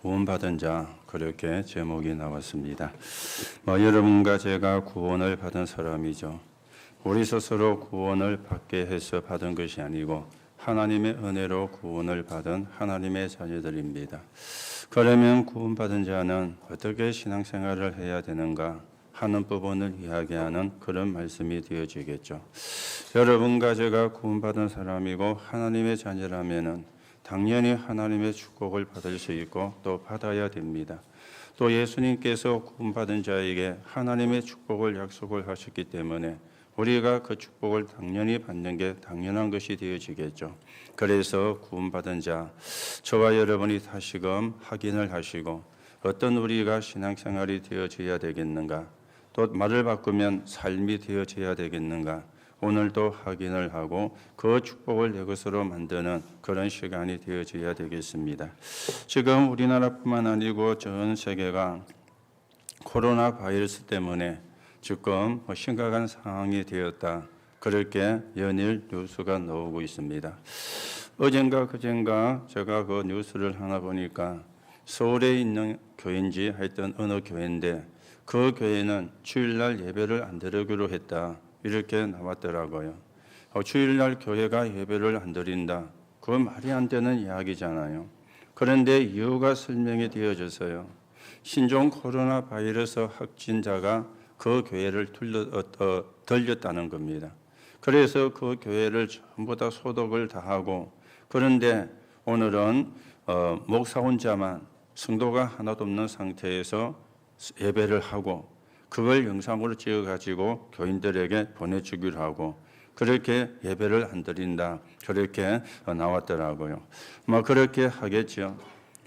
구원받은 자, 그렇게 제목이 나왔습니다. 여러분과 제가 구원을 받은 사람이죠. 우리 스스로 구원을 받게 해서 받은 것이 아니고 하나님의 은혜로 구원을 받은 하나님의 자녀들입니다. 그러면 구원받은 자는 어떻게 신앙생활을 해야 되는가 하는 부분을 이야기하는 그런 말씀이 되어지겠죠. 여러분과 제가 구원받은 사람이고 하나님의 자녀라면은 당연히 하나님의 축복을 받을 수 있고 또 받아야 됩니다. 또 예수님께서 구원받은 자에게 하나님의 축복을 약속을 하셨기 때문에 우리가 그 축복을 당연히 받는 게 당연한 것이 되어지겠죠. 그래서 구원받은 자, 저와 여러분이 다시금 확인을 하시고 어떤 우리가 신앙생활이 되어져야 되겠는가, 또 말을 바꾸면 삶이 되어져야 되겠는가, 오늘도 확인을 하고 그 축복을 내 것으로 만드는 그런 시간이 되어져야 되겠습니다. 지금 우리나라뿐만 아니고 전 세계가 코로나 바이러스 때문에 지금 심각한 상황이 되었다. 그렇게 연일 뉴스가 나오고 있습니다. 어젠가 그젠가 제가 그 뉴스를 하나 보니까 서울에 있는 교회인지 하여튼 어느 교회인데 그 교회는 주일날 예배를 안 드리기로 했다. 이렇게 나왔더라고요. 주일날 교회가 예배를 안 드린다. 그건 말이 안 되는 이야기잖아요. 그런데 이유가 설명이 되어져서요. 신종 코로나 바이러스 확진자가 그 교회를 들렸다는 겁니다. 그래서 그 교회를 전부 다 소독을 다 하고, 그런데 오늘은 목사 혼자만 성도가 하나도 없는 상태에서 예배를 하고 그걸 영상으로 찍어가지고 교인들에게 보내주기로 하고 그렇게 예배를 안 드린다. 그렇게 나왔더라고요. 그렇게 하겠죠.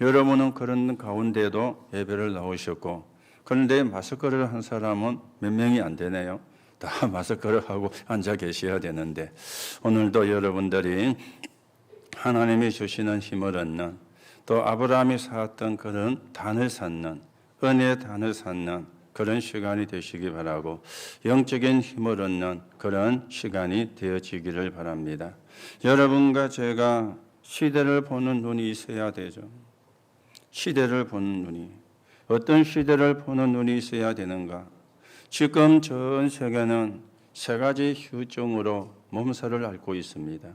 여러분은 그런 가운데도 예배를 나오셨고, 그런데 마스크를 한 사람은 몇 명이 안 되네요. 다 마스크를 하고 앉아 계셔야 되는데 오늘도 여러분들이 하나님이 주시는 힘을 얻는, 또 아브라함이 쌓았던 그런 단을 쌓는, 은혜의 단을 쌓는 그런 시간이 되시기 바라고 영적인 힘을 얻는 그런 시간이 되어지기를 바랍니다. 여러분과 제가 시대를 보는 눈이 있어야 되죠. 시대를 보는 눈이. 어떤 시대를 보는 눈이 있어야 되는가? 지금 전 세계는 세 가지 후유증으로 몸살을 앓고 있습니다.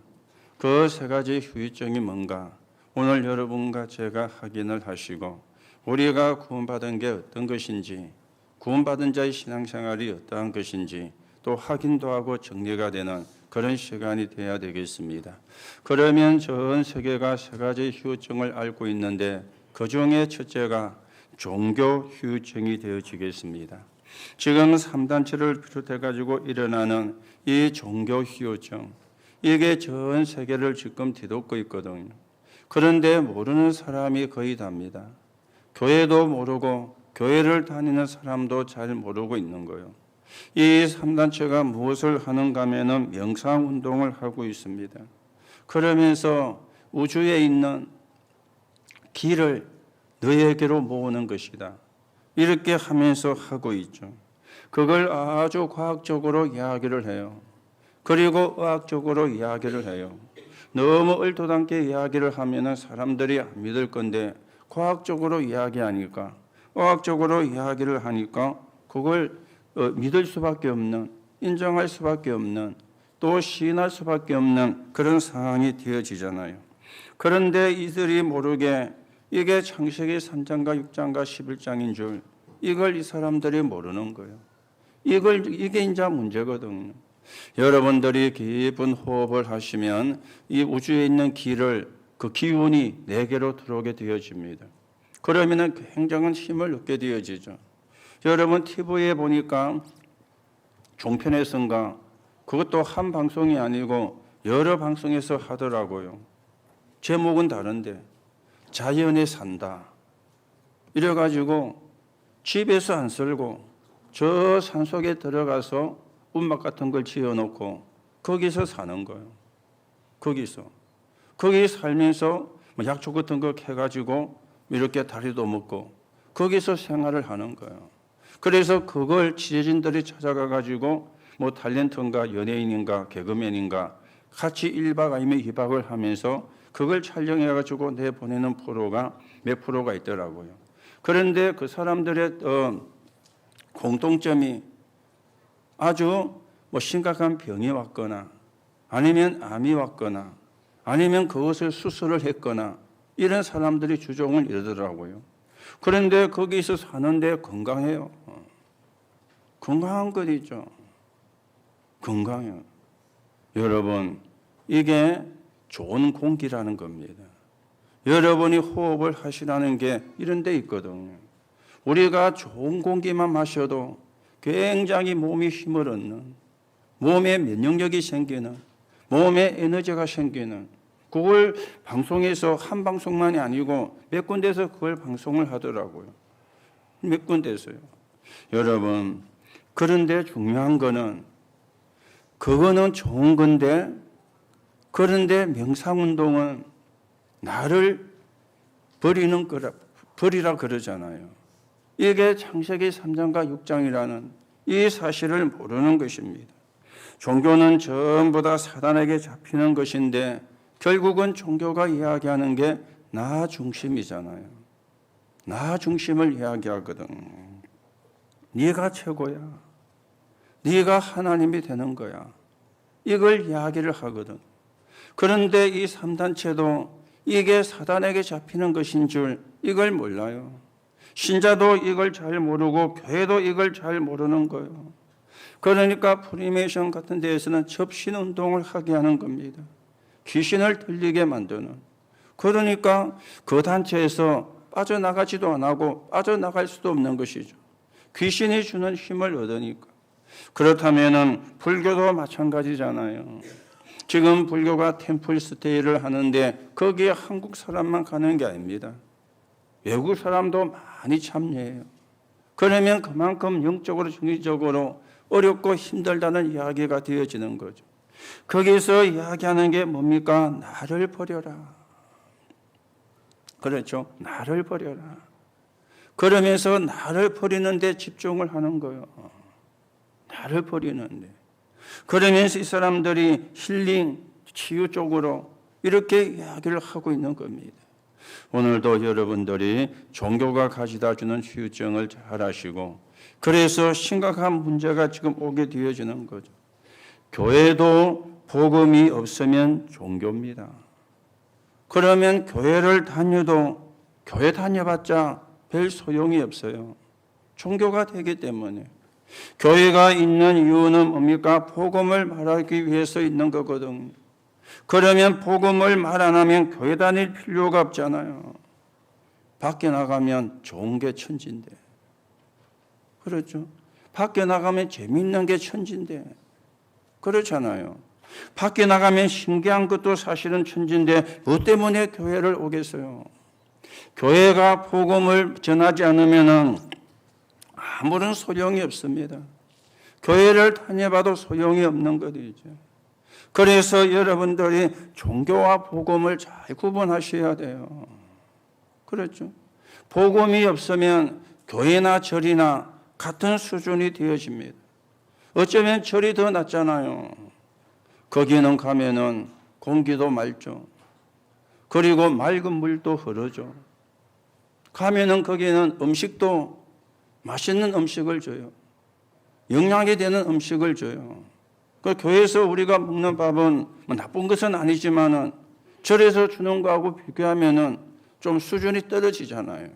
그 세 가지 후유증이 뭔가? 오늘 여러분과 제가 확인을 하시고 우리가 구원받은 게 어떤 것인지, 구원받은 자의 신앙생활이 어떠한 것인지 또 확인도 하고 정리가 되는 그런 시간이 되어야 되겠습니다. 그러면 전 세계가 세 가지 후유증을 앓고 있는데 그 중에 첫째가 종교 후유증이 되어지겠습니다. 지금 3단체를 비롯해 가지고 일어나는 이 종교 후유증, 이게 전 세계를 지금 뒤덮고 있거든요. 그런데 모르는 사람이 거의 답니다. 교회도 모르고 교회를 다니는 사람도 잘 모르고 있는 거예요. 이 3단체가 무엇을 하는가 하면은 명상운동을 하고 있습니다. 그러면서 우주에 있는 길을 너에게로 모으는 것이다. 이렇게 하면서 하고 있죠. 그걸 아주 과학적으로 이야기를 해요. 그리고 의학적으로 이야기를 해요. 너무 얼토당게 이야기를 하면은 사람들이 안 믿을 건데 과학적으로 이야기하니까, 의학적으로 이야기를 하니까 그걸 믿을 수밖에 없는, 인정할 수밖에 없는, 또 시인할 수밖에 없는 그런 상황이 되어지잖아요. 그런데 이들이 모르게 이게 창세기 3장과 6장과 11장인 줄 이걸 이 사람들이 모르는 거예요. 이게 이제 문제거든요. 여러분들이 깊은 호흡을 하시면 이 우주에 있는 길을, 그 기운이 내게로 들어오게 되어집니다. 그러면은 굉장한 힘을 얻게 되어지죠. 여러분 TV에 보니까 종편에선가, 그것도 한 방송이 아니고 여러 방송에서 하더라고요. 제목은 다른데 자연에 산다. 이래가지고 집에서 안 살고 저 산속에 들어가서 움막 같은 걸 지어놓고 거기서 사는 거예요. 거기 살면서 약초 같은 거 캐가지고 이렇게 다리도 먹고 거기서 생활을 하는 거예요. 그래서 그걸 취재진들이 찾아가가지고 탤런트인가 연예인인가 개그맨인가 같이 1박 아니면 2박을 하면서 그걸 촬영해가지고 내보내는 프로가 몇 프로가 있더라고요. 그런데 그 사람들의 공통점이 아주 심각한 병이 왔거나 아니면 암이 왔거나 아니면 그것을 수술을 했거나 이런 사람들이 주종을 이루더라고요. 그런데 거기서 사는데 건강해요. 건강한 것이죠. 건강해요. 여러분, 이게 좋은 공기라는 겁니다. 여러분이 호흡을 하시라는 게 이런 데 있거든요. 우리가 좋은 공기만 마셔도 굉장히 몸이 힘을 얻는, 몸에 면역력이 생기는, 몸에 에너지가 생기는, 그걸 방송에서 한 방송만이 아니고 몇 군데서 그걸 방송을 하더라고요. 몇 군데서요. 여러분, 그런데 중요한 거는 그거는 좋은 건데, 그런데 명상운동은 나를 버리라 그러잖아요. 이게 창세기 3장과 6장이라는 이 사실을 모르는 것입니다. 종교는 전부 다 사단에게 잡히는 것인데 결국은 종교가 이야기하는 게 나 중심이잖아요. 나 중심을 이야기하거든. 네가 최고야. 네가 하나님이 되는 거야. 이걸 이야기를 하거든. 그런데 이 3단체도 이게 사단에게 잡히는 것인 줄 이걸 몰라요. 신자도 이걸 잘 모르고 교회도 이걸 잘 모르는 거예요. 그러니까 프리메이션 같은 데에서는 접신 운동을 하게 하는 겁니다. 귀신을 들리게 만드는. 그러니까 그 단체에서 빠져나가지도 안 하고 빠져나갈 수도 없는 것이죠. 귀신이 주는 힘을 얻으니까. 그렇다면 불교도 마찬가지잖아요. 지금 불교가 템플 스테이를 하는데 거기에 한국 사람만 가는 게 아닙니다. 외국 사람도 많이 참여해요. 그러면 그만큼 영적으로 정신적으로 어렵고 힘들다는 이야기가 되어지는 거죠. 거기서 이야기하는 게 뭡니까? 나를 버려라. 그렇죠? 나를 버려라. 그러면서 나를 버리는 데 집중을 하는 거예요. 나를 버리는데. 그러면서 이 사람들이 힐링, 치유 쪽으로 이렇게 이야기를 하고 있는 겁니다. 오늘도 여러분들이 종교가 가져다 주는 치유증을 잘 아시고 그래서 심각한 문제가 지금 오게 되어지는 거죠. 교회도 복음이 없으면 종교입니다. 그러면 교회를 다녀도 교회 다녀봤자 별 소용이 없어요. 종교가 되기 때문에. 교회가 있는 이유는 뭡니까? 복음을 말하기 위해서 있는 거거든요. 그러면 복음을 말 안 하면 교회 다닐 필요가 없잖아요. 밖에 나가면 좋은 게 천지인데. 그렇죠? 밖에 나가면 재미있는 게 천지인데. 그렇잖아요. 밖에 나가면 신기한 것도 사실은 천지인데 뭐 때문에 교회를 오겠어요? 교회가 복음을 전하지 않으면 아무런 소용이 없습니다. 교회를 다녀봐도 소용이 없는 것이죠. 그래서 여러분들이 종교와 복음을 잘 구분하셔야 돼요. 그렇죠? 복음이 없으면 교회나 절이나 같은 수준이 되어집니다. 어쩌면 절이 더 낫잖아요. 거기는 가면은 공기도 맑죠. 그리고 맑은 물도 흐르죠. 가면은 거기는 음식도 맛있는 음식을 줘요. 영양이 되는 음식을 줘요. 그 교회에서 우리가 먹는 밥은 뭐 나쁜 것은 아니지만은 절에서 주는 거하고 비교하면은 좀 수준이 떨어지잖아요.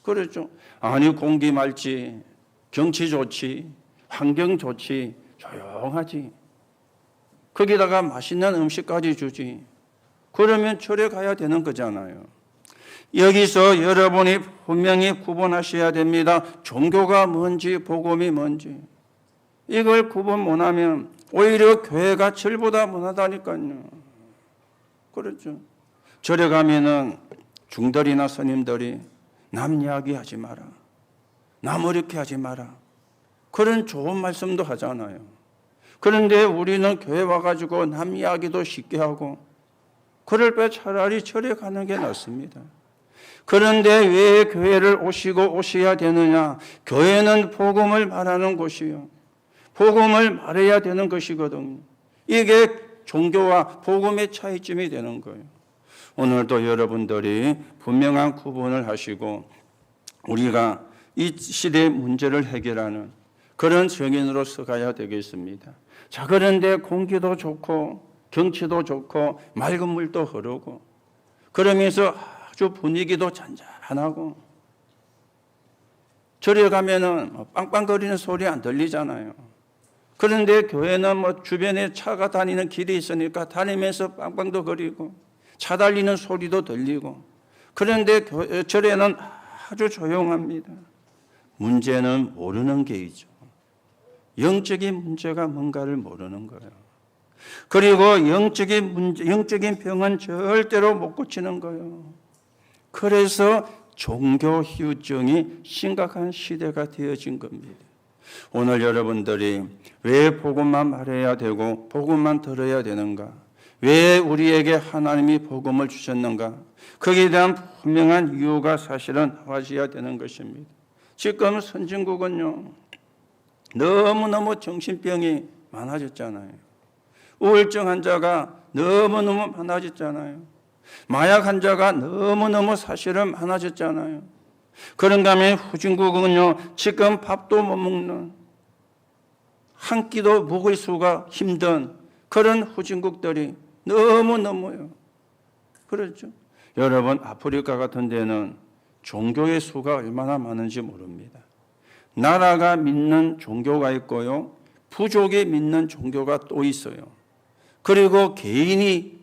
그렇죠? 아니 공기 맑지, 경치 좋지, 환경 좋지, 조용하지. 거기다가 맛있는 음식까지 주지. 그러면 절에 가야 되는 거잖아요. 여기서 여러분이 분명히 구분하셔야 됩니다. 종교가 뭔지 복음이 뭔지. 이걸 구분 못하면 오히려 교회가 절보다 못하다니까요. 그렇죠. 절에 가면은 중들이나 스님들이 남 이야기하지 마라. 남 어렵게 하지 마라. 그런 좋은 말씀도 하잖아요. 그런데 우리는 교회 와가지고 남 이야기도 쉽게 하고 그럴 때 차라리 절에 가는 게 낫습니다. 그런데 왜 교회를 오셔야 되느냐? 교회는 복음을 말하는 곳이요. 복음을 말해야 되는 것이거든요. 이게 종교와 복음의 차이점이 되는 거예요. 오늘도 여러분들이 분명한 구분을 하시고 우리가 이 시대의 문제를 해결하는 그런 정인으로서 가야 되겠습니다. 자, 그런데 공기도 좋고 경치도 좋고 맑은 물도 흐르고 그러면서 아주 분위기도 잔잔하고 절에 가면은 빵빵거리는 소리 안 들리잖아요. 그런데 교회는 주변에 차가 다니는 길이 있으니까 다니면서 빵빵도 거리고 차 달리는 소리도 들리고 그런데 절에는 아주 조용합니다. 문제는 모르는 게 있죠. 영적인 문제가 뭔가를 모르는 거예요. 그리고 영적인 병은 절대로 못 고치는 거예요. 그래서 종교 휴증이 심각한 시대가 되어진 겁니다. 오늘 여러분들이 왜 복음만 말해야 되고 복음만 들어야 되는가? 왜 우리에게 하나님이 복음을 주셨는가? 거기에 대한 분명한 이유가 사실은 나와져야 되는 것입니다. 지금 선진국은요, 너무너무 정신병이 많아졌잖아요. 우울증 환자가 너무너무 많아졌잖아요. 마약 환자가 너무너무 사실은 많아졌잖아요. 그런가 하면 후진국은요, 지금 밥도 못 먹는, 한 끼도 먹을 수가 힘든 그런 후진국들이 너무너무요. 그렇죠. 여러분, 아프리카 같은 데는 종교의 수가 얼마나 많은지 모릅니다. 나라가 믿는 종교가 있고요, 부족이 믿는 종교가 또 있어요. 그리고 개인이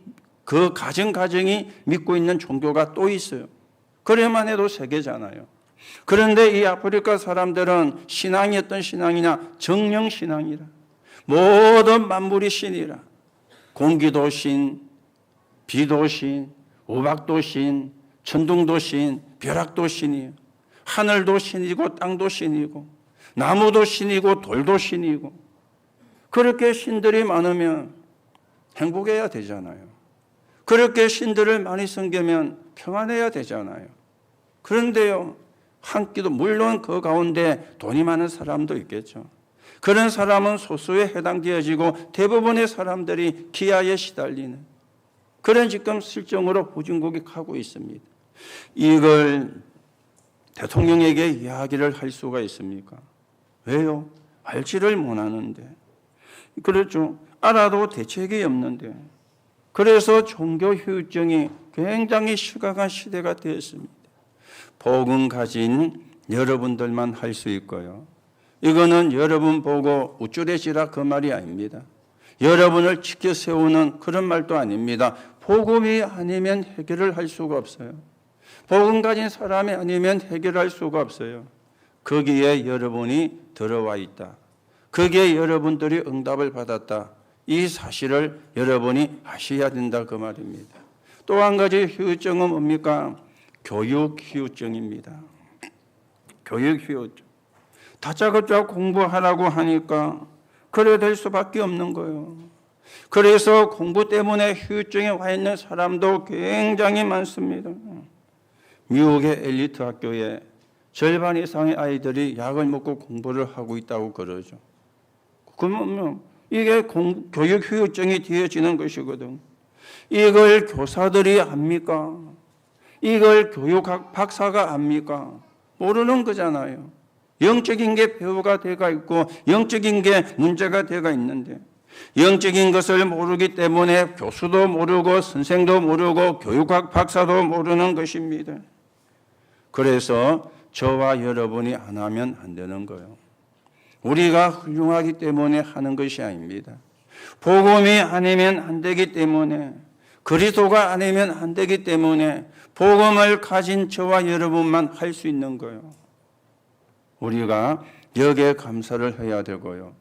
그 가정이 믿고 있는 종교가 또 있어요. 그래만 해도 세계잖아요. 그런데 이 아프리카 사람들은 신앙이 어떤 신앙이냐? 정령신앙이라. 모든 만물이 신이라. 공기도 신, 비도 신, 우박도 신, 천둥도 신, 벼락도 신이에요. 하늘도 신이고 땅도 신이고 나무도 신이고 돌도 신이고 그렇게 신들이 많으면 행복해야 되잖아요. 그렇게 신들을 많이 섬기면 평안해야 되잖아요. 그런데요, 한 끼도 물론 그 가운데 돈이 많은 사람도 있겠죠. 그런 사람은 소수에 해당되어지고 대부분의 사람들이 기아에 시달리는 그런 지금 실정으로 후진국이 가고 있습니다. 이걸 대통령에게 이야기를 할 수가 있습니까? 왜요? 알지를 못하는데. 그렇죠. 알아도 대책이 없는데. 그래서 종교 휴증이 굉장히 심각한 시대가 되었습니다. 복음 가진 여러분들만 할 수 있고요. 이거는 여러분 보고 우쭐해지라 그 말이 아닙니다. 여러분을 지켜 세우는 그런 말도 아닙니다. 복음이 아니면 해결을 할 수가 없어요. 복음 가진 사람이 아니면 해결할 수가 없어요. 거기에 여러분이 들어와 있다. 거기에 여러분들이 응답을 받았다. 이 사실을 여러분이 아셔야 된다 그 말입니다. 또 한 가지 휴증은 뭡니까? 교육 휴증입니다. 교육 휴증. 다짜고짜 공부하라고 하니까 그래 될 수밖에 없는 거예요. 그래서 공부 때문에 휴증에 와 있는 사람도 굉장히 많습니다. 미국의 엘리트 학교에 절반 이상의 아이들이 약을 먹고 공부를 하고 있다고 그러죠. 그러면 이게 교육 휴증이 되어지는 것이거든. 이걸 교사들이 압니까? 이걸 교육학 박사가 압니까? 모르는 거잖아요. 영적인 게 배우가 되어 있고 영적인 게 문제가 되어 있는데 영적인 것을 모르기 때문에 교수도 모르고 선생도 모르고 교육학 박사도 모르는 것입니다. 그래서 저와 여러분이 안 하면 안 되는 거예요. 우리가 훌륭하기 때문에 하는 것이 아닙니다. 복음이 아니면 안 되기 때문에 그리스도가 아니면 안 되기 때문에 복음을 가진 저와 여러분만 할 수 있는 거예요. 우리가 여기에 감사를 해야 되고요.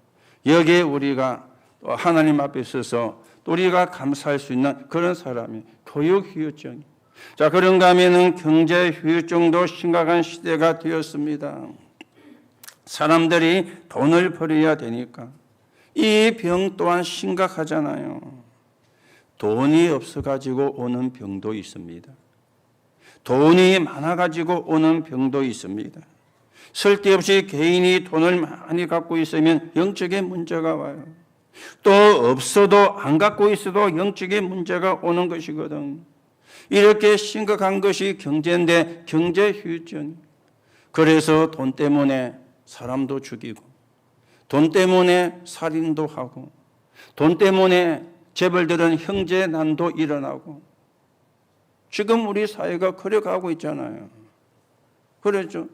여기에 우리가 하나님 앞에 서서 우리가 감사할 수 있는 그런 사람이 교육 휴증. 자, 그런가 하면은 경제 휴증도 심각한 시대가 되었습니다. 사람들이 돈을 벌어야 되니까 이 병 또한 심각하잖아요. 돈이 없어가지고 오는 병도 있습니다. 돈이 많아가지고 오는 병도 있습니다. 쓸데없이 개인이 돈을 많이 갖고 있으면 영적인 문제가 와요. 또 없어도 안 갖고 있어도 영적인 문제가 오는 것이거든. 이렇게 심각한 것이 경제인데 경제 휴유증. 그래서 돈 때문에 사람도 죽이고, 돈 때문에 살인도 하고, 돈 때문에 재벌들은 형제난도 일어나고, 지금 우리 사회가 그래 가고 있잖아요. 그렇죠.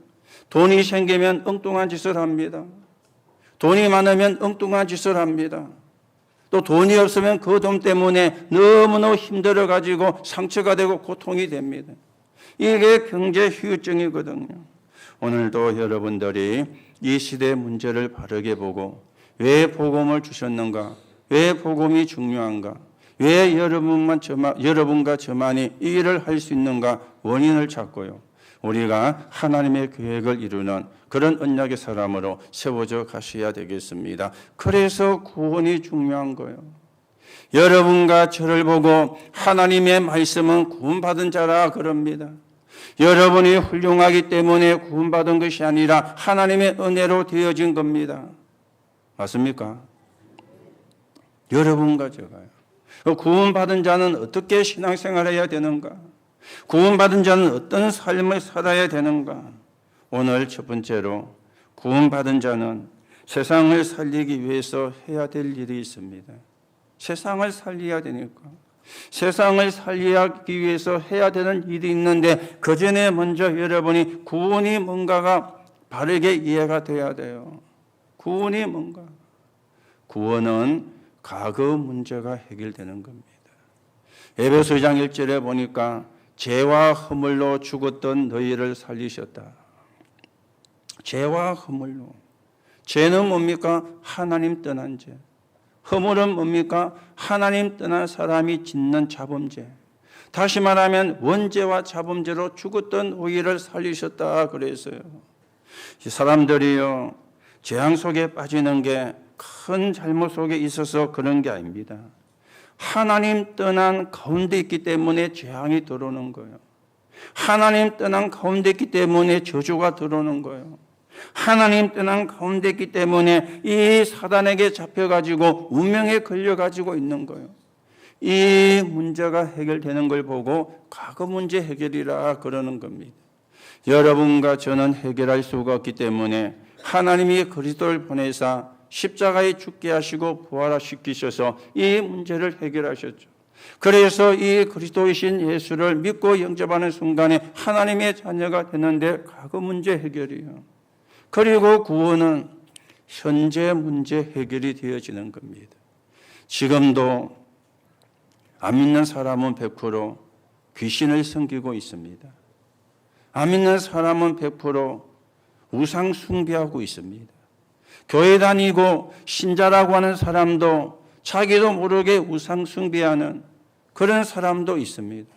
돈이 생기면 엉뚱한 짓을 합니다. 돈이 많으면 엉뚱한 짓을 합니다. 또 돈이 없으면 그 돈 때문에 너무너무 힘들어가지고 상처가 되고 고통이 됩니다. 이게 경제 휴유증이거든요. 오늘도 여러분들이 이 시대의 문제를 바르게 보고 왜 복음을 주셨는가? 왜 복음이 중요한가? 왜 여러분과 저만이 이 일을 할 수 있는가? 원인을 찾고요. 우리가 하나님의 계획을 이루는 그런 언약의 사람으로 세워져 가셔야 되겠습니다. 그래서 구원이 중요한 거예요. 여러분과 저를 보고 하나님의 말씀은 구원받은 자라 그럽니다. 여러분이 훌륭하기 때문에 구원받은 것이 아니라 하나님의 은혜로 되어진 겁니다. 맞습니까? 여러분과 제가요. 구원받은 자는 어떻게 신앙생활을 해야 되는가? 구원받은 자는 어떤 삶을 살아야 되는가? 오늘 첫 번째로 구원받은 자는 세상을 살리기 위해서 해야 될 일이 있습니다. 세상을 살려야 되니까. 세상을 살리기 위해서 해야 되는 일이 있는데 그 전에 먼저 여러분이 구원이 뭔가가 바르게 이해가 돼야 돼요. 구원이 뭔가? 구원은 과거 문제가 해결되는 겁니다. 에베소 2장 1절에 보니까 죄와 허물로 죽었던 너희를 살리셨다. 죄와 허물로. 죄는 뭡니까? 하나님 떠난 죄. 허물은 뭡니까? 하나님 떠난 사람이 짓는 자범죄. 다시 말하면 원죄와 자범죄로 죽었던 우리를 살리셨다 그랬어요. 이 사람들이요, 재앙 속에 빠지는 게 큰 잘못 속에 있어서 그런 게 아닙니다. 하나님 떠난 가운데 있기 때문에 재앙이 들어오는 거예요. 하나님 떠난 가운데 있기 때문에 저주가 들어오는 거예요. 하나님 떠난 가운데 있기 때문에 이 사단에게 잡혀가지고 운명에 걸려가지고 있는 거예요. 이 문제가 해결되는 걸 보고 과거 문제 해결이라 그러는 겁니다. 여러분과 저는 해결할 수가 없기 때문에 하나님이 그리스도를 보내사 십자가에 죽게 하시고 부활시키셔서 이 문제를 해결하셨죠. 그래서 이 그리스도이신 예수를 믿고 영접하는 순간에 하나님의 자녀가 되는데 과거 문제 해결이에요. 그리고 구원은 현재 문제 해결이 되어지는 겁니다. 지금도 안 믿는 사람은 100% 귀신을 섬기고 있습니다. 안 믿는 사람은 100% 우상 숭배하고 있습니다. 교회 다니고 신자라고 하는 사람도 자기도 모르게 우상 숭배하는 그런 사람도 있습니다.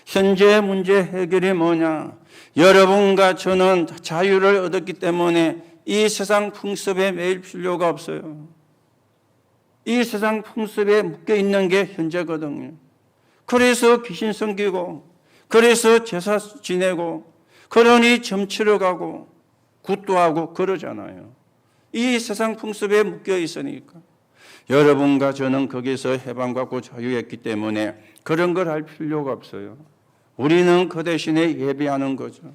현재 문제 해결이 뭐냐? 여러분과 저는 자유를 얻었기 때문에 이 세상 풍습에 매일 필요가 없어요. 이 세상 풍습에 묶여 있는 게 현재거든요. 그래서 귀신 섬기고, 그래서 제사 지내고, 그러니 점치러 가고, 굿도 하고 그러잖아요. 이 세상 풍습에 묶여 있으니까. 여러분과 저는 거기서 해방받고 자유했기 때문에 그런 걸 할 필요가 없어요. 우리는 그 대신에 예배하는 거죠.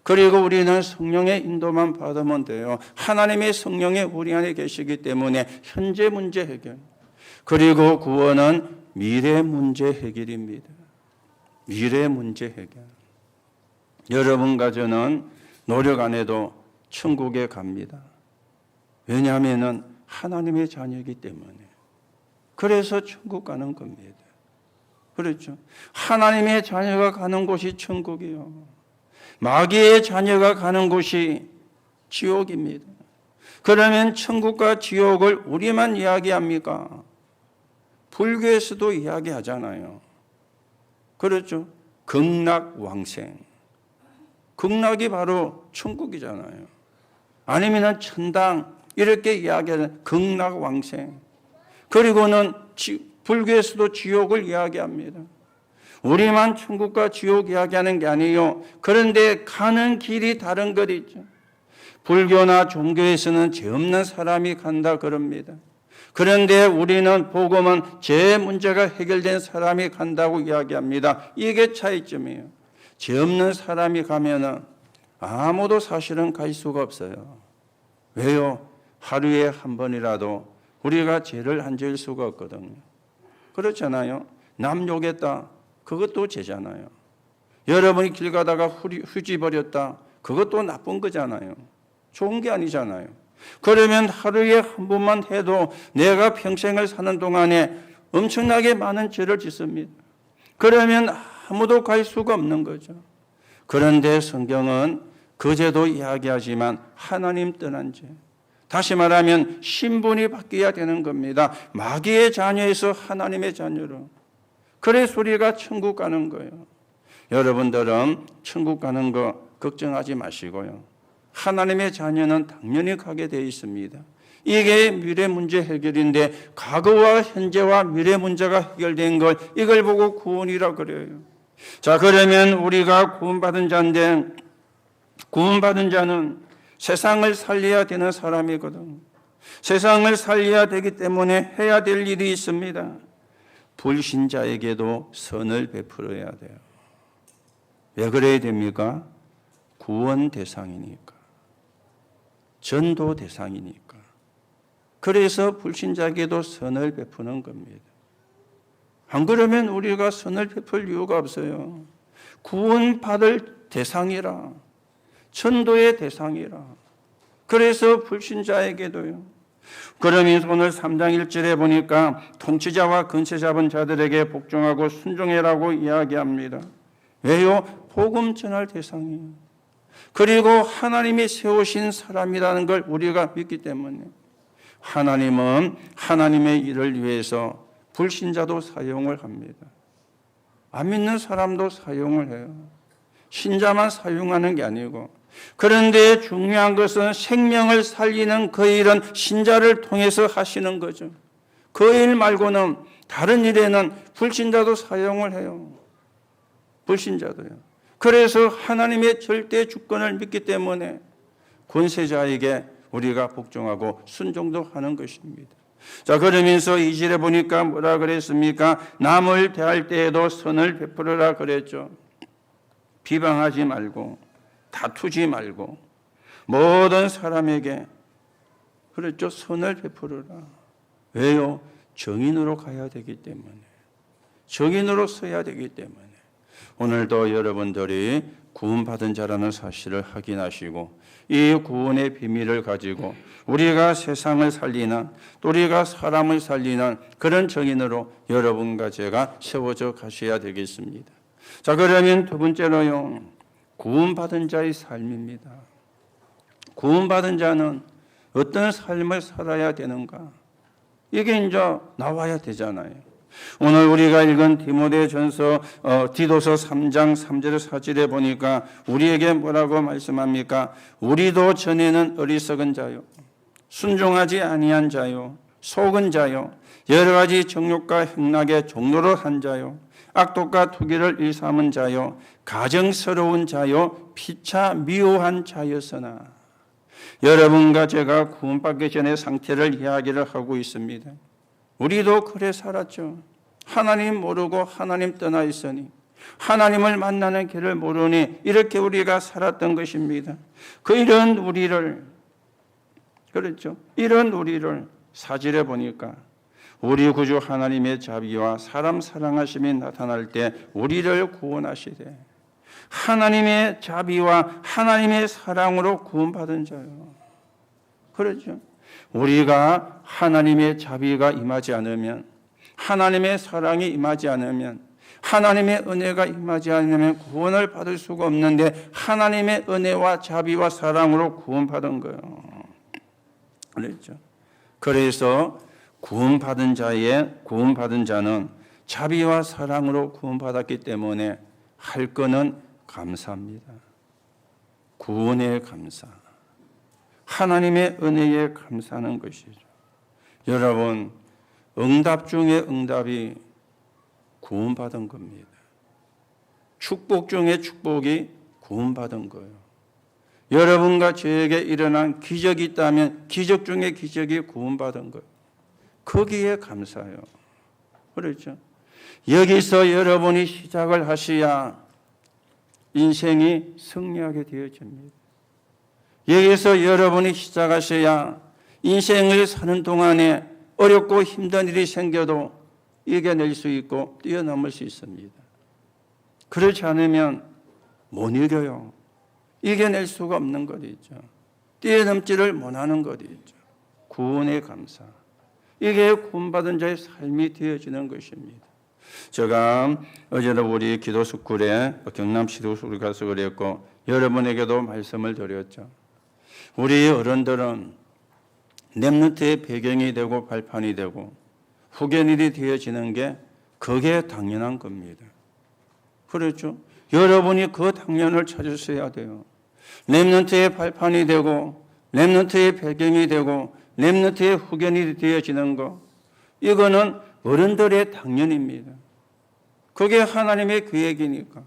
그리고 우리는 성령의 인도만 받으면 돼요. 하나님의 성령이 우리 안에 계시기 때문에 현재 문제 해결. 그리고 구원은 미래 문제 해결입니다. 미래 문제 해결. 여러분과 저는 노력 안 해도 천국에 갑니다. 왜냐하면 하나님의 자녀이기 때문에. 그래서 천국 가는 겁니다. 그렇죠. 하나님의 자녀가 가는 곳이 천국이요. 마귀의 자녀가 가는 곳이 지옥입니다. 그러면 천국과 지옥을 우리만 이야기합니까? 불교에서도 이야기하잖아요. 그렇죠. 극락왕생. 극락이 바로 천국이잖아요. 아니면 천당 이렇게 이야기하는 극락왕생. 그리고는 불교에서도 지옥을 이야기합니다. 우리만 천국과 지옥 이야기하는 게 아니에요. 그런데 가는 길이 다른 거리죠. 불교나 종교에서는 죄 없는 사람이 간다 그럽니다. 그런데 우리는 복음은 죄 문제가 해결된 사람이 간다고 이야기합니다. 이게 차이점이에요. 죄 없는 사람이 가면은 아무도 사실은 갈 수가 없어요. 왜요? 하루에 한 번이라도 우리가 죄를 안 지을 수가 없거든요. 그렇잖아요. 남 욕했다. 그것도 죄잖아요. 여러분이 길 가다가 휴지 버렸다. 그것도 나쁜 거잖아요. 좋은 게 아니잖아요. 그러면 하루에 한 번만 해도 내가 평생을 사는 동안에 엄청나게 많은 죄를 짓습니다. 그러면 아무도 갈 수가 없는 거죠. 그런데 성경은 그 죄도 이야기하지만 하나님 떠난 죄. 다시 말하면 신분이 바뀌어야 되는 겁니다. 마귀의 자녀에서 하나님의 자녀로. 그래서 우리가 천국 가는 거예요. 여러분들은 천국 가는 거 걱정하지 마시고요. 하나님의 자녀는 당연히 가게 되어 있습니다. 이게 미래 문제 해결인데 과거와 현재와 미래 문제가 해결된 걸 이걸 보고 구원이라 그래요. 자, 그러면 우리가 구원받은 자인데 구원받은 자는 세상을 살려야 되는 사람이거든. 세상을 살려야 되기 때문에 해야 될 일이 있습니다. 불신자에게도 선을 베풀어야 돼요. 왜 그래야 됩니까? 구원 대상이니까. 전도 대상이니까. 그래서 불신자에게도 선을 베푸는 겁니다. 안 그러면 우리가 선을 베풀 이유가 없어요. 구원받을 대상이라. 전도의 대상이라. 그래서 불신자에게도요. 그러면 오늘 3장 1절에 보니까 통치자와 근세 잡은 자들에게 복종하고 순종해라고 이야기합니다. 왜요? 복음 전할 대상이에요. 그리고 하나님이 세우신 사람이라는 걸 우리가 믿기 때문에 하나님은 하나님의 일을 위해서 불신자도 사용을 합니다. 안 믿는 사람도 사용을 해요. 신자만 사용하는 게 아니고. 그런데 중요한 것은 생명을 살리는 그 일은 신자를 통해서 하시는 거죠. 그 일 말고는 다른 일에는 불신자도 사용을 해요. 불신자도요. 그래서 하나님의 절대 주권을 믿기 때문에 권세자에게 우리가 복종하고 순종도 하는 것입니다. 자, 그러면서 2절에 보니까 뭐라 그랬습니까? 남을 대할 때에도 선을 베풀어라 그랬죠. 비방하지 말고 다투지 말고 모든 사람에게 그랬죠. 선을 베풀어라. 왜요? 정인으로 가야 되기 때문에. 정인으로 서야 되기 때문에. 오늘도 여러분들이 구원받은 자라는 사실을 확인하시고 이 구원의 비밀을 가지고 우리가 세상을 살리는 또 우리가 사람을 살리는 그런 정인으로 여러분과 제가 세워져 가셔야 되겠습니다. 자, 그러면 두 번째로요. 구원받은 자의 삶입니다. 구원받은 자는 어떤 삶을 살아야 되는가? 이게 이제 나와야 되잖아요. 오늘 우리가 읽은 디모데전서 디도서 3장 3절 4절에 보니까 우리에게 뭐라고 말씀합니까? 우리도 전에는 어리석은 자요, 순종하지 아니한 자요, 속은 자요, 여러 가지 정욕과 행락의 종로를 한 자요, 악독과 투기를 일삼은 자요, 가정스러운 자요, 피차 미워한 자였으나. 여러분과 제가 구원받기 전의 상태를 이야기를 하고 있습니다. 우리도 그래 살았죠. 하나님 모르고 하나님 떠나 있으니 하나님을 만나는 길을 모르니 이렇게 우리가 살았던 것입니다. 이런 우리를 그렇죠. 이런 우리를 사절에 보니까 우리 구주 하나님의 자비와 사람 사랑하심이 나타날 때 우리를 구원하시되 하나님의 자비와 하나님의 사랑으로 구원받은 자요. 그렇죠. 우리가 하나님의 자비가 임하지 않으면, 하나님의 사랑이 임하지 않으면, 하나님의 은혜가 임하지 않으면 구원을 받을 수가 없는데 하나님의 은혜와 자비와 사랑으로 구원받은 거예요. 그렇죠. 그래서 구원받은 자는 자비와 사랑으로 구원받았기 때문에 할 거는 감사합니다. 구원의 감사. 하나님의 은혜에 감사하는 것이죠. 여러분, 응답 중에 응답이 구원받은 겁니다. 축복 중에 축복이 구원받은 거예요. 여러분과 저에게 일어난 기적이 있다면 기적 중에 기적이 구원받은 거예요. 거기에 감사해요. 그렇죠? 여기서 여러분이 시작을 하셔야 인생이 승리하게 되어집니다. 여기서 여러분이 시작하셔야 인생을 사는 동안에 어렵고 힘든 일이 생겨도 이겨낼 수 있고 뛰어넘을 수 있습니다. 그렇지 않으면 못 이겨요. 이겨낼 수가 없는 것이죠. 뛰어넘지를 못하는 것이죠. 구원의 감사. 이게 구원받은 자의 삶이 되어지는 것입니다. 제가 어제도 우리 기도스쿨에 경남 시도스쿨 가서 그랬고 여러분에게도 말씀을 드렸죠. 우리 어른들은 렘넌트의 배경이 되고 발판이 되고 후견일이 되어지는 게 그게 당연한 겁니다. 그렇죠? 여러분이 그 당연을 찾으셔야 돼요. 렘넌트의 발판이 되고 렘넌트의 배경이 되고 렘넌트의 후견일이 되어지는 거, 이거는 어른들의 당연입니다. 그게 하나님의 계획이니까.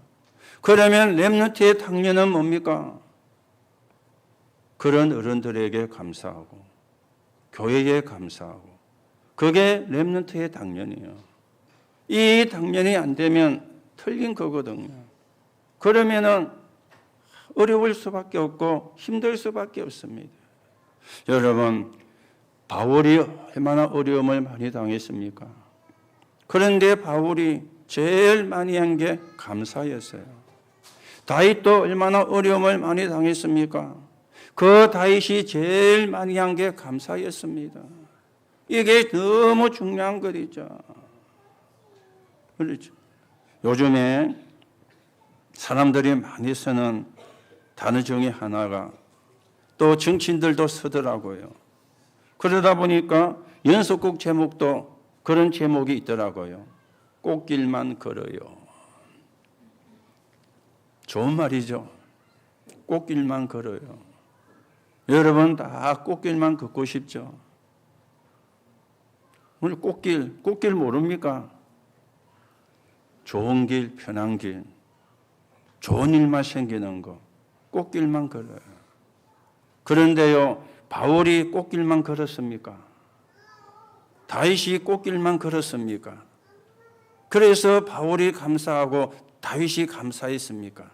그러면 렘넌트의 당연은 뭡니까? 그런 어른들에게 감사하고 교회에 감사하고 그게 렘넌트의 당연이에요. 이 당연이 안 되면 틀린 거거든요. 그러면은 어려울 수밖에 없고 힘들 수밖에 없습니다. 여러분, 바울이 얼마나 어려움을 많이 당했습니까? 그런데 바울이 제일 많이 한 게 감사였어요. 다윗도 얼마나 어려움을 많이 당했습니까? 그 다윗이 제일 많이 한 게 감사였습니다. 이게 너무 중요한 거죠. 그렇죠. 요즘에 사람들이 많이 쓰는 단어 중에 하나가 또 정치인들도 쓰더라고요. 그러다 보니까 연속곡 제목도 그런 제목이 있더라고요. 꽃길만 걸어요. 좋은 말이죠. 꽃길만 걸어요. 여러분 다 꽃길만 걷고 싶죠? 오늘 꽃길 모릅니까? 좋은 길, 편한 길, 좋은 일만 생기는 거, 꽃길만 걸어요. 그런데요, 바울이 꽃길만 걸었습니까? 다윗이 꽃길만 걸었습니까? 그래서 바울이 감사하고 다윗이 감사했습니까?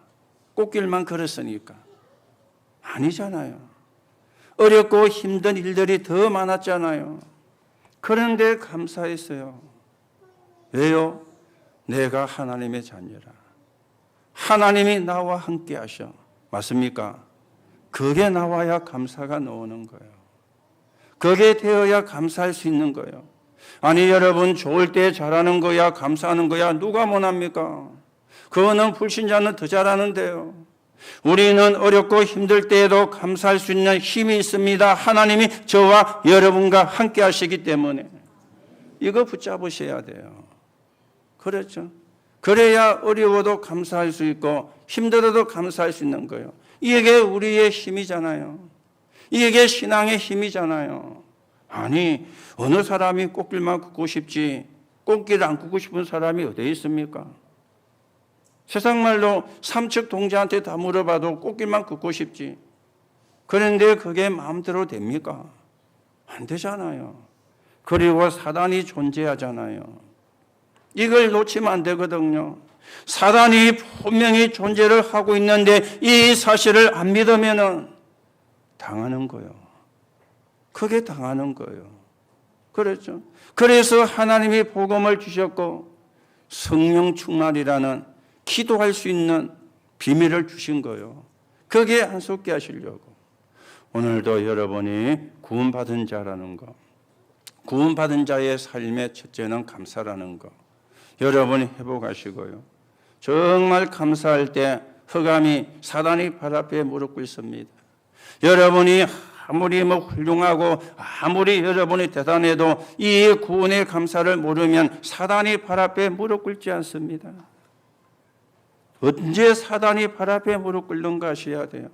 꽃길만 걸었으니까. 아니잖아요. 어렵고 힘든 일들이 더 많았잖아요. 그런데 감사했어요. 왜요? 내가 하나님의 자녀라. 하나님이 나와 함께 하셔. 맞습니까? 그게 나와야 감사가 나오는 거예요. 그게 되어야 감사할 수 있는 거예요. 아니 여러분, 좋을 때 잘하는 거야 감사하는 거야 누가 원합니까? 그거는 불신자는 더 잘하는데요. 우리는 어렵고 힘들 때에도 감사할 수 있는 힘이 있습니다. 하나님이 저와 여러분과 함께 하시기 때문에 이거 붙잡으셔야 돼요. 그렇죠? 그래야 어려워도 감사할 수 있고 힘들어도 감사할 수 있는 거예요. 이게 우리의 힘이잖아요. 이게 신앙의 힘이잖아요. 아니 어느 사람이 꽃길만 걷고 싶지 꽃길 안 걷고 싶은 사람이 어디 있습니까? 세상 말로 삼척 동자한테 다 물어봐도 꽃길만 걷고 싶지. 그런데 그게 마음대로 됩니까? 안 되잖아요. 그리고 사단이 존재하잖아요. 이걸 놓치면 안 되거든요. 사단이 분명히 존재를 하고 있는데 이 사실을 안 믿으면 당하는 거예요. 그게 당하는 거예요. 그렇죠? 그래서 하나님이 복음을 주셨고 성령 충만이라는 기도할 수 있는 비밀을 주신 거예요. 그게 안속게 하시려고. 오늘도 여러분이 구원받은 자라는 거, 구원받은 자의 삶의 첫째는 감사라는 거 여러분이 회복하시고요. 정말 감사할 때 흑암이 사단이 발 앞에 무릎 꿇습니다. 여러분이 아무리 훌륭하고 아무리 여러분이 대단해도 이 구원의 감사를 모르면 사단이 발 앞에 무릎 꿇지 않습니다. 언제 사단이 발 앞에 무릎 꿇는가 하셔야 돼요.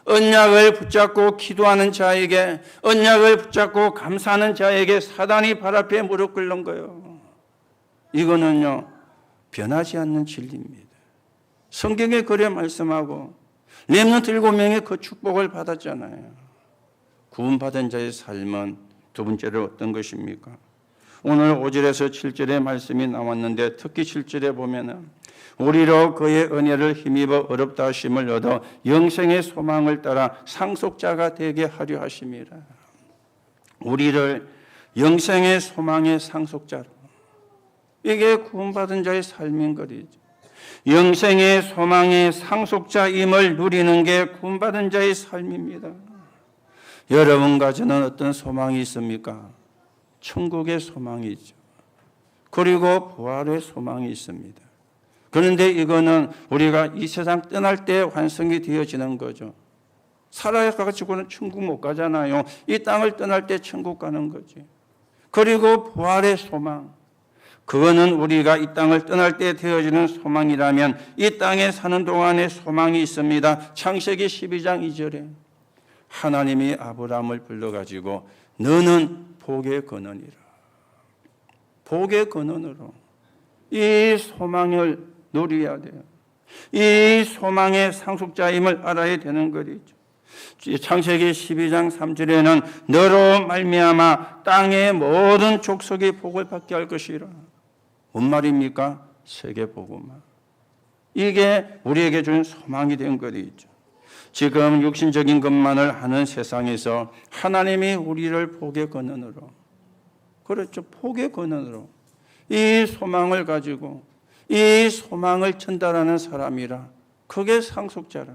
언약을 붙잡고 기도하는 자에게, 언약을 붙잡고 감사하는 자에게 사단이 발 앞에 무릎 꿇는 거예요. 이거는요 변하지 않는 진리입니다. 성경에 그래 말씀하고 렘넌트 7명이 그 축복을 받았잖아요. 구원받은 자의 삶은 두 번째로 어떤 것입니까? 오늘 5절에서 7절의 말씀이 나왔는데 특히 7절에 보면은 우리로 그의 은혜를 힘입어 어렵다 하심을 얻어 영생의 소망을 따라 상속자가 되게 하려 하심이라. 우리를 영생의 소망의 상속자로, 이게 구원받은 자의 삶인 거리죠. 영생의 소망의 상속자임을 누리는 게 구원받은 자의 삶입니다. 여러분과 저는 어떤 소망이 있습니까? 천국의 소망이 있죠. 그리고 부활의 소망이 있습니다. 그런데 이거는 우리가 이 세상 떠날 때 완성이 되어지는 거죠. 살아가지고는 천국 못 가잖아요. 이 땅을 떠날 때 천국 가는 거지. 그리고 부활의 소망, 그거는 우리가 이 땅을 떠날 때 되어지는 소망이라면 이 땅에 사는 동안의 소망이 있습니다. 창세기 12장 2절에 하나님이 아브라함을 불러가지고 너는 복의 근원이라. 복의 근원으로 이 소망을 누려야 돼요. 이 소망의 상속자임을 알아야 되는 거죠. 창세기 12장 3절에는 너로 말미암아 땅의 모든 족속이 복을 받게 할 것이라. 뭔 말입니까? 세계복음화. 이게 우리에게 준 소망이 된 거죠. 지금 육신적인 것만을 하는 세상에서 하나님이 우리를 복의 근원으로, 그렇죠, 복의 근원으로 이 소망을 가지고 이 소망을 전달하는 사람이라, 그게 상속자라.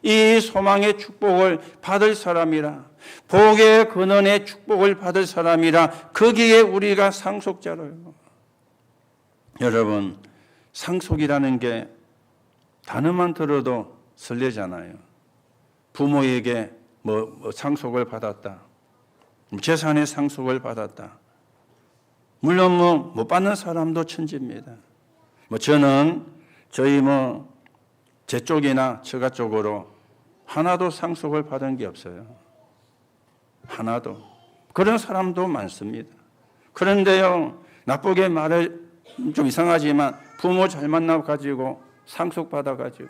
이 소망의 축복을 받을 사람이라, 복의 근원의 축복을 받을 사람이라, 거기에 우리가 상속자로요. 여러분, 상속이라는 게 단어만 들어도 설레잖아요. 부모에게 상속을 받았다, 재산의 상속을 받았다. 물론 못 받는 사람도 천지입니다. 저는 제 쪽이나 처가 쪽으로 하나도 상속을 받은 게 없어요. 하나도. 그런 사람도 많습니다. 그런데요, 나쁘게 말해 좀 이상하지만 부모 잘 만나가지고 상속받아가지고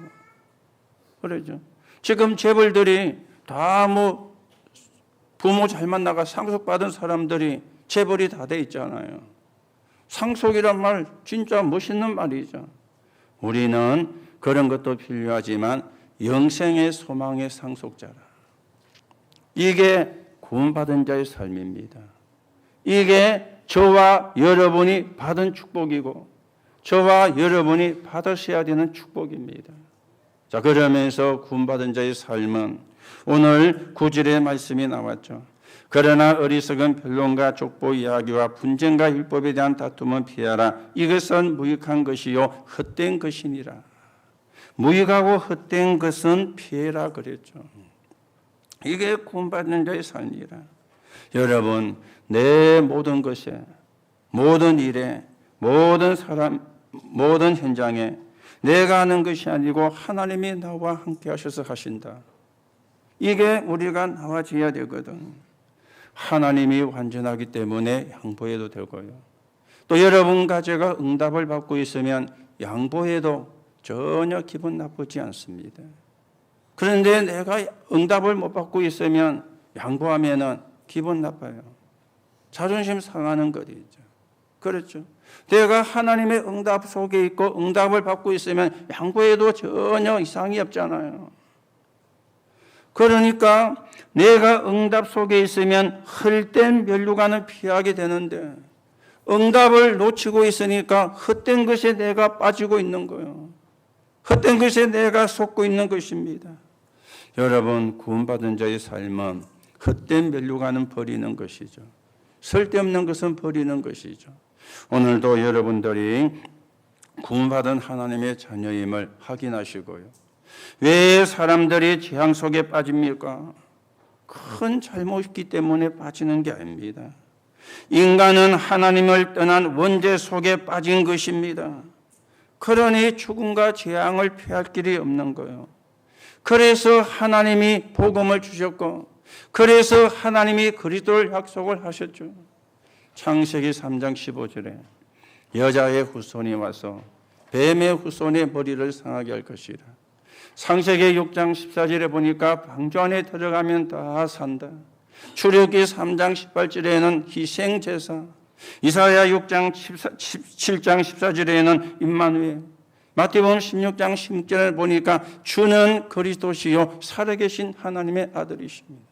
그러죠. 지금 재벌들이 다 부모 잘 만나가 상속받은 사람들이 재벌이 다 돼 있잖아요. 상속이란 말 진짜 멋있는 말이죠. 우리는 그런 것도 필요하지만 영생의 소망의 상속자라. 이게 구원받은 자의 삶입니다. 이게 저와 여러분이 받은 축복이고 저와 여러분이 받으셔야 되는 축복입니다. 자, 그러면서 구원받은 자의 삶은 오늘 9절의 말씀이 나왔죠. 그러나 어리석은 변론과 족보 이야기와 분쟁과 율법에 대한 다툼은 피하라. 이것은 무익한 것이요 헛된 것이니라. 무익하고 헛된 것은 피해라 그랬죠. 이게 구원받는 자의 삶이라. 여러분, 내 모든 것에, 모든 일에, 모든 사람, 모든 현장에 내가 하는 것이 아니고 하나님이 나와 함께 하셔서 하신다. 이게 우리가 나와져야 되거든. 하나님이 완전하기 때문에 양보해도 되고요. 또 여러분과 제가 응답을 받고 있으면 양보해도 전혀 기분 나쁘지 않습니다. 그런데 내가 응답을 못 받고 있으면 양보하면 기분 나빠요. 자존심 상하는 거죠. 그렇죠. 내가 하나님의 응답 속에 있고 응답을 받고 있으면 양보해도 전혀 이상이 없잖아요. 그러니까 내가 응답 속에 있으면 헛된 면류관을 피하게 되는데 응답을 놓치고 있으니까 헛된 것에 내가 빠지고 있는 거예요. 헛된 것에 내가 속고 있는 것입니다. 여러분, 구원받은 자의 삶은 헛된 면류관은 버리는 것이죠. 쓸데없는 것은 버리는 것이죠. 오늘도 여러분들이 구원받은 하나님의 자녀임을 확인하시고요. 왜 사람들이 재앙 속에 빠집니까? 큰 잘못이기 때문에 빠지는 게 아닙니다. 인간은 하나님을 떠난 원죄 속에 빠진 것입니다. 그러니 죽음과 재앙을 피할 길이 없는 거예요. 그래서 하나님이 복음을 주셨고 그래서 하나님이 그리스도를 약속을 하셨죠. 창세기 3장 15절에 여자의 후손이 와서 뱀의 후손의 머리를 상하게 할 것이라. 창세기 6장 14절에 보니까 방주 안에 들어가면 다 산다. 출애굽기 3장 18절에는 희생제사, 이사야 6장 7장 14절에는 임마누엘, 마태복음 16장 16절을 보니까 주는 그리스도시요 살아계신 하나님의 아들이십니다.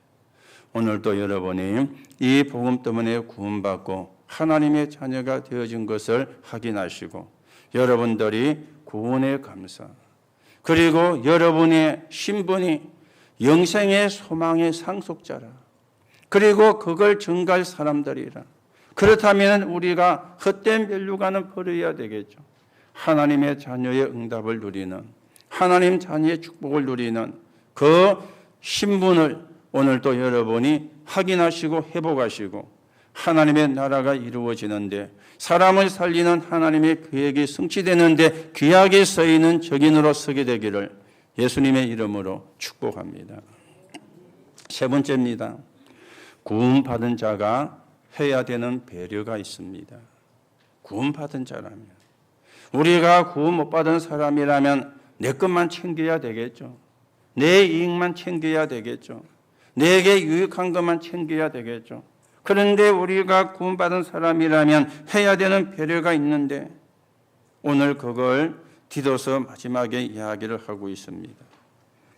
오늘도 여러분이 이 복음 때문에 구원받고 하나님의 자녀가 되어진 것을 확인하시고 여러분들이 구원의 감사, 그리고 여러분의 신분이 영생의 소망의 상속자라, 그리고 그걸 증가할 사람들이라. 그렇다면 우리가 헛된 멸류관은 버려야 되겠죠. 하나님의 자녀의 응답을 누리는, 하나님 자녀의 축복을 누리는 그 신분을 오늘도 여러분이 확인하시고 회복하시고 하나님의 나라가 이루어지는데, 사람을 살리는 하나님의 계획이 성취되는데 귀하게 쓰이는 적인으로 서게 되기를 예수님의 이름으로 축복합니다. 세 번째입니다. 구원받은 자가 해야 되는 배려가 있습니다. 구원받은 자라면, 우리가 구원 못 받은 사람이라면 내 것만 챙겨야 되겠죠. 내 이익만 챙겨야 되겠죠. 내게 유익한 것만 챙겨야 되겠죠. 그런데 우리가 구원받은 사람이라면 해야 되는 배려가 있는데 오늘 그걸 디도서 마지막에 이야기를 하고 있습니다.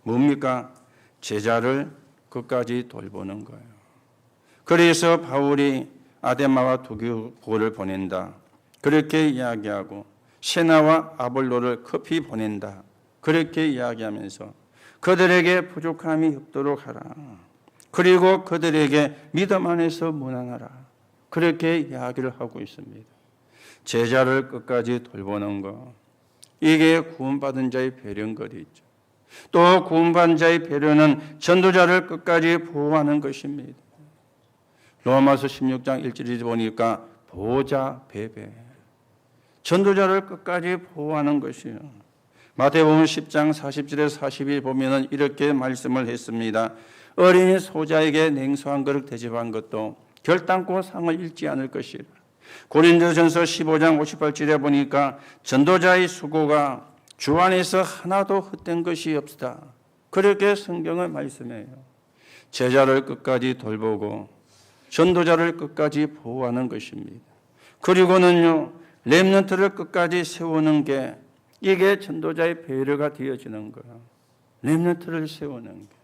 뭡니까? 제자를 끝까지 돌보는 거예요. 그래서 바울이 아데마와 두기고를 보낸다, 그렇게 이야기하고 세나와 아볼로를 급히 보낸다, 그렇게 이야기하면서 그들에게 부족함이 없도록 하라, 그리고 그들에게 믿음 안에서 무난하라, 그렇게 이야기를 하고 있습니다. 제자를 끝까지 돌보는 것, 이게 구원받은 자의 배려인 것이죠. 또 구원받은 자의 배려는 전도자를 끝까지 보호하는 것입니다. 로마서 16장 1절에 보니까 보호자 배배, 전도자를 끝까지 보호하는 것이요. 마태복음 10장 40절에 42 보면은 이렇게 말씀을 했습니다. 어린 소자에게 냉수 한 그릇 대접한 것도 결단코 상을 잃지 않을 것이라. 고린도전서 15장 58절에 보니까 전도자의 수고가 주 안에서 하나도 헛된 것이 없다, 그렇게 성경을 말씀해요. 제자를 끝까지 돌보고 전도자를 끝까지 보호하는 것입니다. 그리고는요, 렘넌트를 끝까지 세우는 게, 이게 전도자의 배려가 되어지는 거예요. 렘넌트를 세우는 게.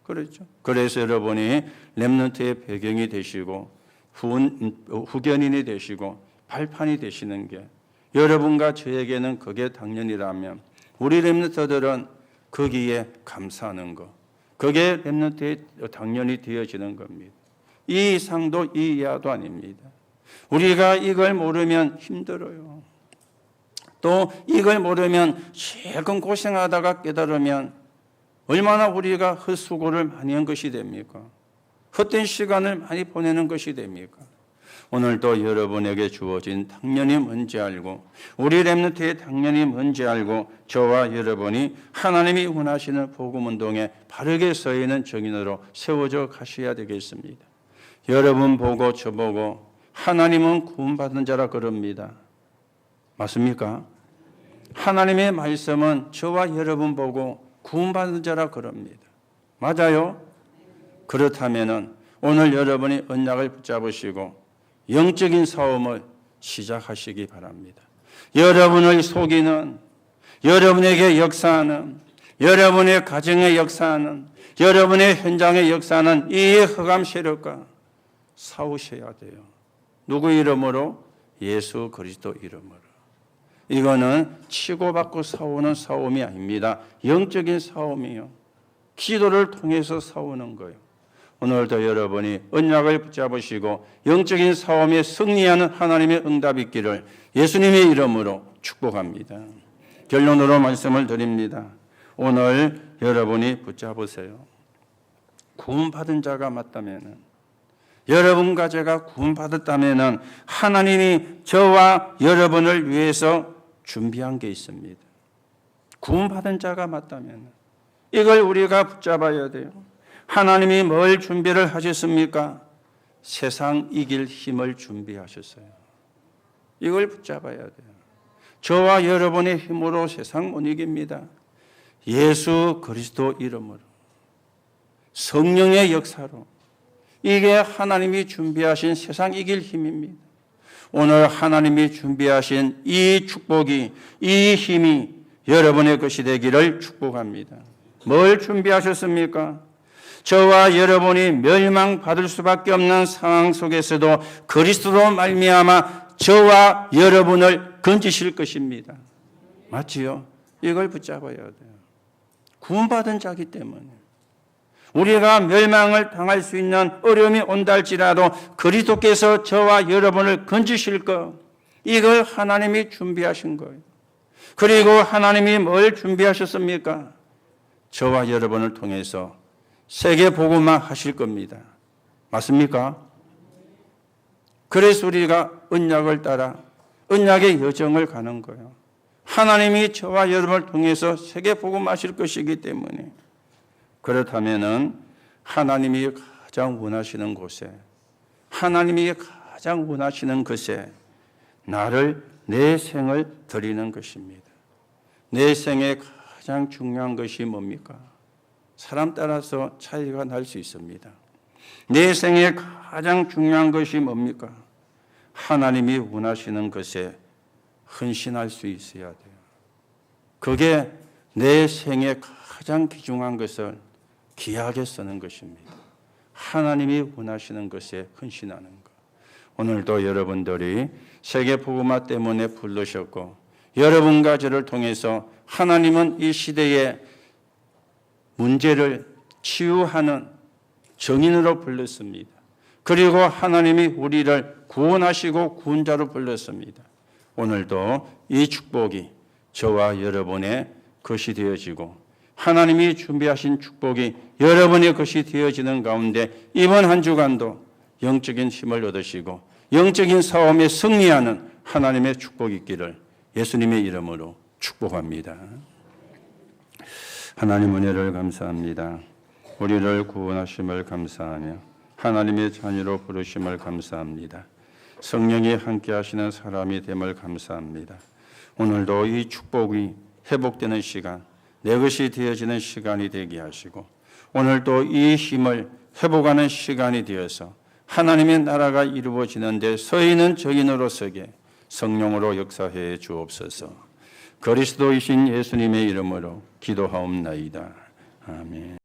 그렇죠. 그래서 여러분이 렘넌트의 배경이 되시고 후견인이 되시고 발판이 되시는 게, 여러분과 저에게는 그게 당연이라면 우리 렘넌트들은 거기에 감사하는 것, 그게 렘넌트의 당연히 되어지는 겁니다. 이 이상도 이 이하도 아닙니다. 우리가 이걸 모르면 힘들어요. 또 이걸 모르면 조금 고생하다가 깨달으면 얼마나 우리가 헛수고를 많이 한 것이 됩니까? 헛된 시간을 많이 보내는 것이 됩니까? 오늘도 여러분에게 주어진 당연히 뭔지 알고, 우리 렘넌트의 당연히 뭔지 알고, 저와 여러분이 하나님이 원하시는 복음운동에 바르게 서 있는 정인으로 세워져 가셔야 되겠습니다. 여러분 보고 저 보고 하나님은 구원받은 자라 그럽니다. 맞습니까? 하나님의 말씀은 저와 여러분 보고 구원받은 자라 그럽니다. 맞아요? 그렇다면 오늘 여러분이 언약을 붙잡으시고 영적인 싸움을 시작하시기 바랍니다. 여러분을 속이는, 여러분에게 역사하는, 여러분의 가정에 역사하는, 여러분의 현장에 역사하는 이 흑암 세력과 싸우셔야 돼요. 누구 이름으로? 예수 그리스도 이름으로. 이거는 치고받고 싸우는 싸움이 아닙니다. 영적인 싸움이요. 기도를 통해서 싸우는 거예요. 오늘도 여러분이 언약을 붙잡으시고 영적인 싸움에 승리하는 하나님의 응답이 있기를 예수님의 이름으로 축복합니다. 결론으로 말씀을 드립니다. 오늘 여러분이 붙잡으세요. 구원받은 자가 맞다면, 여러분과 제가 구원받았다면 하나님이 저와 여러분을 위해서 준비한 게 있습니다. 구원받은 자가 맞다면 이걸 우리가 붙잡아야 돼요. 하나님이 뭘 준비를 하셨습니까? 세상 이길 힘을 준비하셨어요. 이걸 붙잡아야 돼요. 저와 여러분의 힘으로 세상 못 이깁니다. 예수 그리스도 이름으로, 성령의 역사로, 이게 하나님이 준비하신 세상 이길 힘입니다. 오늘 하나님이 준비하신 이 축복이, 이 힘이 여러분의 것이 되기를 축복합니다. 뭘 준비하셨습니까? 저와 여러분이 멸망받을 수밖에 없는 상황 속에서도 그리스도로 말미암아 저와 여러분을 건지실 것입니다. 맞지요? 이걸 붙잡아야 돼요. 구원받은 자기 때문에. 우리가 멸망을 당할 수 있는 어려움이 온다 할지라도 그리스도께서 저와 여러분을 건지실 것, 이걸 하나님이 준비하신 거예요. 그리고 하나님이 뭘 준비하셨습니까? 저와 여러분을 통해서 세계 복음화 하실 겁니다. 맞습니까? 그래서 우리가 언약을 따라 언약의 여정을 가는 거예요. 하나님이 저와 여러분을 통해서 세계 복음하실 것이기 때문에. 그렇다면은 하나님이 가장 원하시는 곳에, 하나님이 가장 원하시는 것에 나를, 내 생을 드리는 것입니다. 내 생에 가장 중요한 것이 뭡니까? 사람 따라서 차이가 날 수 있습니다. 내 생에 가장 중요한 것이 뭡니까? 하나님이 원하시는 것에 헌신할 수 있어야 돼요. 그게 내 생에 가장 귀중한 것을 귀하게 쓰는 것입니다. 하나님이 원하시는 것에 헌신하는 것. 오늘도 여러분들이 세계 복음화 때문에 부르셨고 여러분과 저를 통해서 하나님은 이 시대의 문제를 치유하는 정인으로 불렀습니다. 그리고 하나님이 우리를 구원하시고 구원자로 불렀습니다. 오늘도 이 축복이 저와 여러분의 것이 되어지고 하나님이 준비하신 축복이 여러분의 것이 되어지는 가운데 이번 한 주간도 영적인 힘을 얻으시고 영적인 싸움에 승리하는 하나님의 축복이 있기를 예수님의 이름으로 축복합니다. 하나님 은혜를 감사합니다. 우리를 구원하심을 감사하며 하나님의 자녀로 부르심을 감사합니다. 성령이 함께 하시는 사람이 됨을 감사합니다. 오늘도 이 축복이 회복되는 시간, 내 것이 되어지는 시간이 되게 하시고 오늘도 이 힘을 회복하는 시간이 되어서 하나님의 나라가 이루어지는 데 서인은 저인으로 서게 성령으로 역사해 주옵소서. 그리스도이신 예수님의 이름으로 기도하옵나이다. 아멘.